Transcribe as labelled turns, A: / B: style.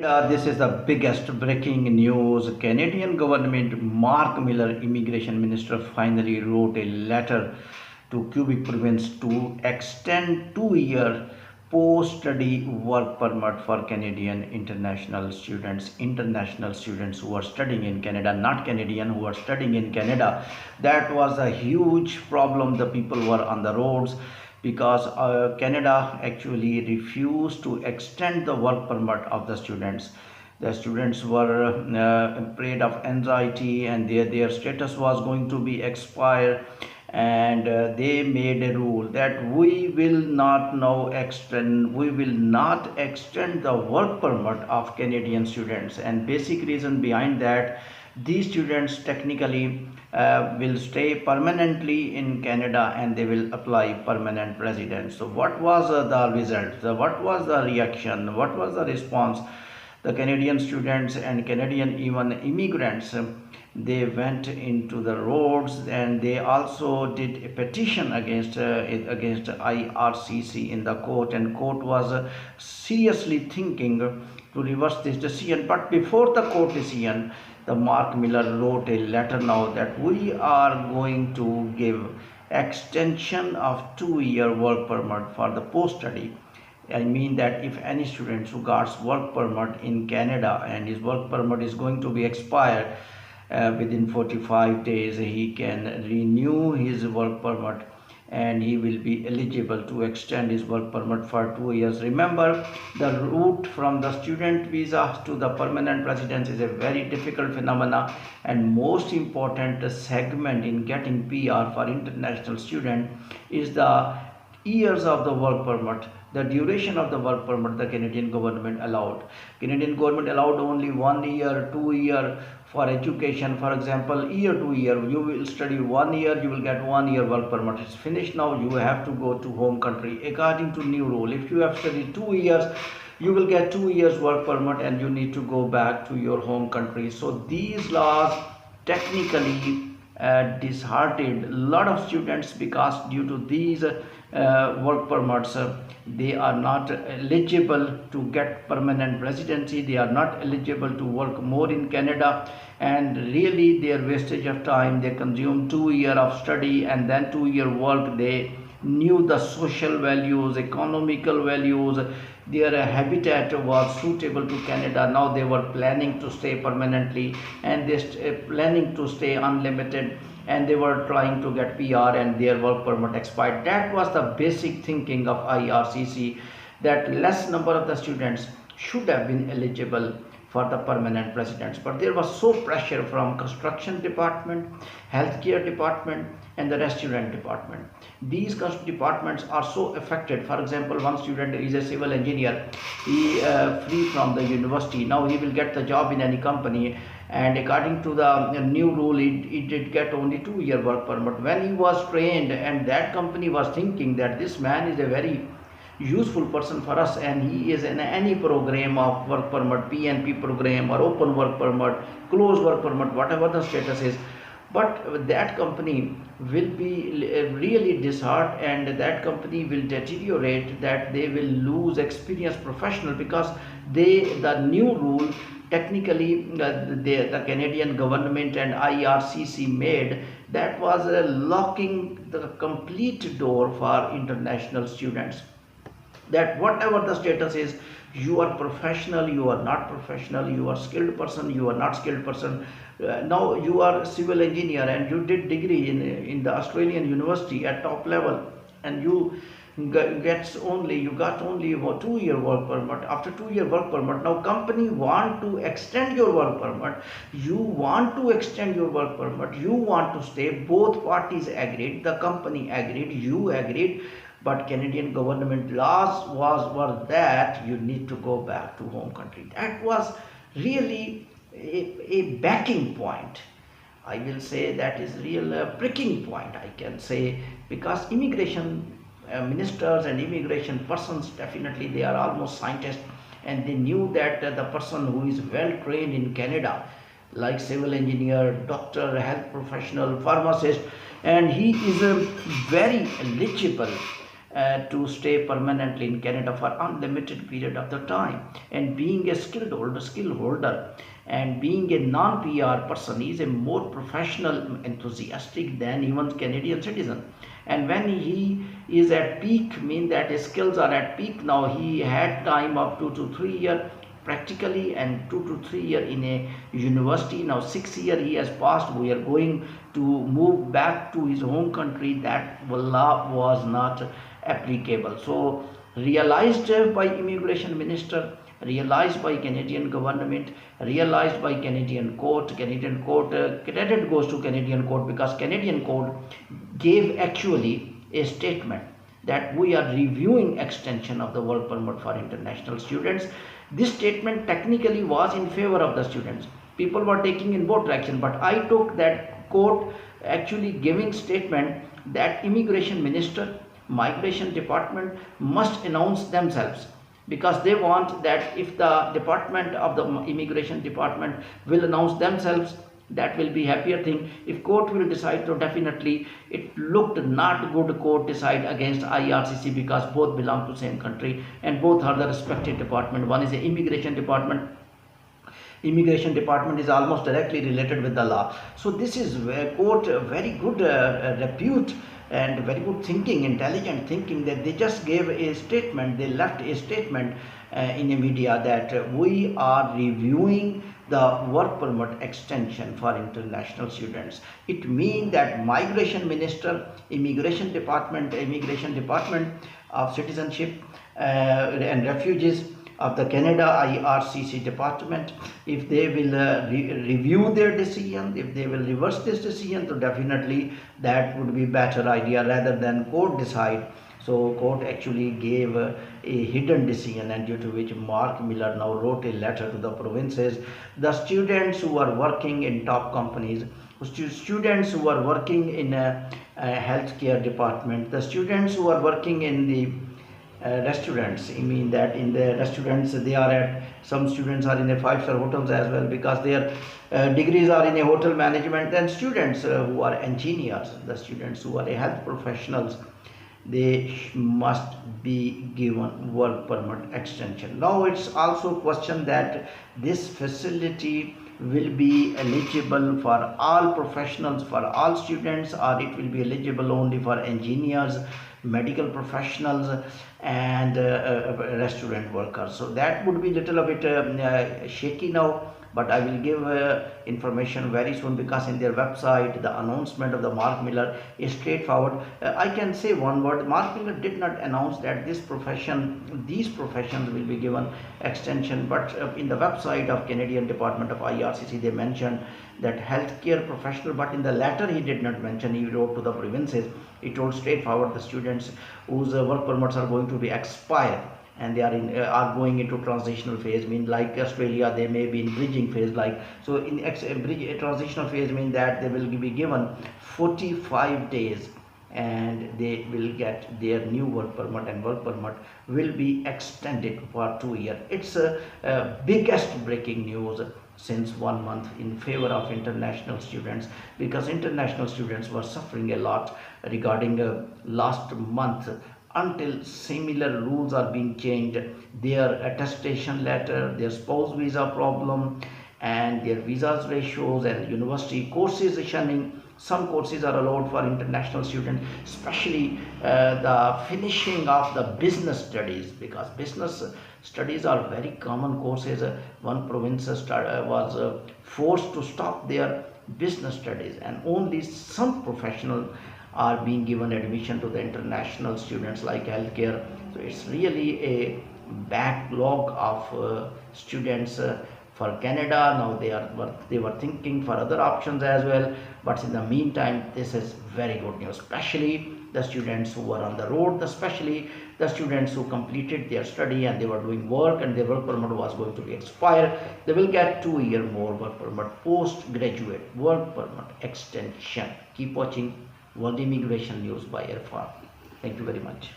A: This is the biggest breaking news. Canadian government Mark Miller, immigration minister, finally wrote a letter to Quebec province to extend 2 year post-study work permit for Canadian international students who are studying in Canada, not Canadian who are studying in Canada. That was a huge problem. The people were on the roads because Canada actually refused to extend the work permit of the students. The students were afraid of anxiety and their status was going to be expired, and they made a rule that we will not extend the work permit of Canadian students. And basic reason behind that, these students technically will stay permanently in Canada and they will apply permanent residence. So what was the result? What was the reaction? What was the response? The Canadian students and Canadian even immigrants, they went into the roads, and they also did a petition against IRCC in the court, and court was seriously thinking to reverse this decision. But before the court decision, the Mark Miller wrote a letter now that we are going to give extension of 2 year work permit for the post study. I mean that if any student who gets work permit in Canada and his work permit is going to be expired within 45 days, he can renew his work permit and he will be eligible to extend his work permit for 2 years. Remember, the route from the student visa to the permanent residence is a very difficult phenomena, and most important segment in getting PR for international student is the years of the work permit. The duration of the work permit the Canadian government allowed. Canadian government allowed only 1 year, 2 year for education. For example, year to year, you will study 1 year, you will get 1 year work permit. It's finished now, you have to go to home country. According to new rule, if you have studied 2 years, you will get 2 years work permit and you need to go back to your home country. So these laws technically disheartened a lot of students, because due to these work permits, they are not eligible to get permanent residency, they are not eligible to work more in Canada, and really their wastage of time. They consume 2 year of study and then 2 year work. They knew the social values, economical values, their habitat was suitable to Canada. Now they were planning to stay permanently, and they planning to stay unlimited, and they were trying to get PR and their work permit expired. That was the basic thinking of IRCC, that less number of the students should have been eligible for the permanent residence. But there was so pressure from construction department, healthcare department, and the restaurant department. These departments are so affected. For example, one student is a civil engineer, he free from the university, now he will get the job in any company, and according to the new rule, he did get only 2 year work permit. When he was trained and that company was thinking that this man is a very useful person for us and he is in any program of work permit, PNP program or open work permit, closed work permit, whatever the status is, but that company will be really disheartened, and that company will deteriorate, that they will lose experienced professional, because the new rule technically the Canadian government and IRCC made, that was locking the complete door for international students, that whatever the status is, you are professional, you are not professional, you are skilled person, you are not skilled person. Now you are civil engineer and you did degree in the Australian university at top level, and you got only 2 year work permit. After 2 year work permit, now company want to extend your work permit, you want to extend your work permit, you want to stay, both parties agreed, the company agreed, you agreed, but Canadian government laws were that you need to go back to home country. That was really a backing point. I will say that is real pricking point, I can say, because immigration ministers and immigration persons, definitely they are almost scientists, and they knew that the person who is well trained in Canada, like civil engineer, doctor, health professional, pharmacist, and he is very eligible to stay permanently in Canada for unlimited period of the time. And being a skill holder and being a non-PR person, he is a more professional, enthusiastic than even Canadian citizen. And when he is at peak, mean that his skills are at peak now. He had time of 2 to 3 years practically and 2 to 3 years in a university. Now 6 years he has passed. We are going to move back to his home country. That law was not applicable. So realized by immigration minister, realized by Canadian government, realized by Canadian court. Credit goes to Canadian court, because Canadian court gave actually a statement that we are reviewing extension of the work permit for international students. This statement technically was in favor of the students. People were taking in both direction, but I took that court actually giving statement that immigration minister, migration department must announce themselves, because they want that if the department of the immigration department will announce themselves, that will be happier thing. If court will decide, so definitely it looked not good court decide against IRCC, because both belong to same country and both are the respected department. One is the immigration department. Immigration department is almost directly related with the law. So this is where court very good repute and very good thinking, intelligent thinking, that they just gave a statement. They left a statement in a media that we are reviewing the work permit extension for international students. It means that migration minister, immigration department of citizenship and refugees of the Canada IRCC department, if they will review their decision, if they will reverse this decision, so definitely that would be better idea rather than court decide. So court actually gave a hidden decision, and due to which Mark Miller now wrote a letter to the provinces. The students who are working in top companies, students who are working in a healthcare department, the students who are working in the restaurants. I mean that in the restaurants they are at, some students are in the 5-star hotels as well, because their degrees are in a hotel management. Then students who are engineers, the students who are health professionals, they must be given work permit extension. Now it's also question that this facility will be eligible for all professionals, for all students, or it will be eligible only for engineers, medical professionals and restaurant workers. So that would be little bit shaky now, but I will give information very soon, because in their website the announcement of the Mark Miller is straightforward. I can say one word: Mark Miller did not announce that these professions will be given extension, but in the website of Canadian Department of IRCC they mentioned that healthcare professional, but in the letter he did not mention. He wrote to the provinces, he told straightforward the students whose work permits are going to be expired and they are going into transitional phase, mean like Australia they may be in bridging phase, like so in transitional phase mean that they will be given 45 days and they will get their new work permit, and work permit will be extended for 2 years. It's a biggest breaking news since 1 month in favor of international students, because international students were suffering a lot regarding last month until similar rules are being changed. Their attestation letter, their spouse visa problem and their visas ratios and university courses shunning. Some courses are allowed for international students, especially the finishing of the business studies, because business studies are very common courses. One province was forced to stop their business studies, and only some professional are being given admission to the international students like healthcare. So it's really a backlog of students for Canada. Now they were thinking for other options as well, but in the meantime this is very good news, especially the students who were on the road, especially the students who completed their study and they were doing work and their work permit was going to be expired. They will get 2 year more work permit, postgraduate work permit extension. Keep watching World Immigration News by Irfan. Thank you very much.